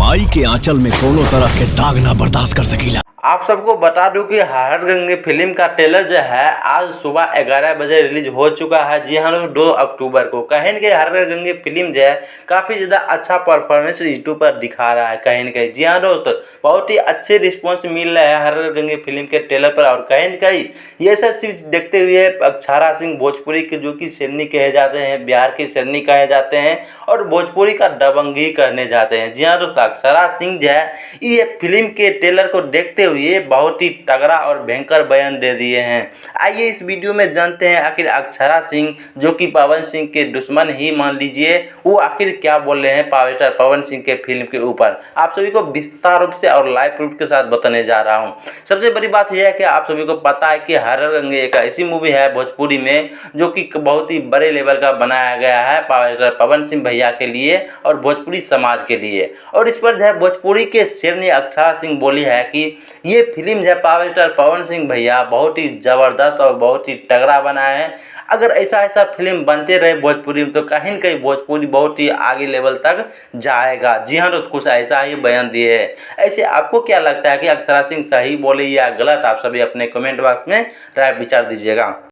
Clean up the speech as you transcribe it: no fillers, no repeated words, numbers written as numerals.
माई के आंचल में कोनो तरह के दाग ना बर्दाश्त कर सकीला। आप सबको बता दूं कि हर हर गंगे फिल्म का ट्रेलर जो है आज सुबह 11 बजे रिलीज हो चुका है। जी हाँ लोग, 2 अक्टूबर को। कहीं न कहीं हर हर गंगे फिल्म जो है काफ़ी ज़्यादा अच्छा परफॉर्मेंस यूट्यूब पर दिखा रहा है कहीं न कहीं। जी हाँ दोस्तों, बहुत ही अच्छे रिस्पॉन्स मिल रहा है हर हर गंगे फिल्म के ट्रेलर पर। और कहीं न कहीं ये सब चीज़ देखते हुए अक्षरा सिंह भोजपुरी के जो कि शेरनी कहे जाते हैं, बिहार के शेरनी कहे जाते हैं और भोजपुरी का दबंगी करने जाते हैं। जी हाँ दोस्तों, अक्षरा सिंह जो है ये फिल्म के ट्रेलर को देखते हुए बहुत ही तगड़ा और भयंकर बयान दे दिए हैं। आइए इस वीडियो में जानते हैं आखिर अक्षरा सिंह, जो कि पवन सिंह के दुश्मन ही मान लीजिए, वो आखिर क्या बोल रहे हैं पावर स्टार पवन सिंह के फिल्म के ऊपर। आप सभी को विस्तार रूप से और लाइव प्रूफ के साथ बताने जा रहा हूँ। सबसे बड़ी बात यह है कि आप सभी को पता है कि हर हर गंगे एक ऐसी मूवी है भोजपुरी में जो कि बहुत ही बड़े लेवल का बनाया गया है पावर स्टार पवन सिंह भैया के लिए और भोजपुरी समाज के लिए। और इस पर जो है भोजपुरी के शेरनी अक्षरा सिंह बोली है कि ये फिल्म जो है पावर स्टार पवन सिंह भैया बहुत ही ज़बरदस्त और बहुत ही तगड़ा बनाए हैं। अगर ऐसा फिल्म बनते रहे भोजपुरी में तो कहीं न कहीं भोजपुरी बहुत ही आगे लेवल तक जाएगा। जी हाँ दोस्तों, कुछ ऐसा ही बयान दिए है। ऐसे आपको क्या लगता है कि अक्षरा सिंह सही बोले या गलत? आप सभी अपने कमेंट बॉक्स में राय विचार दीजिएगा।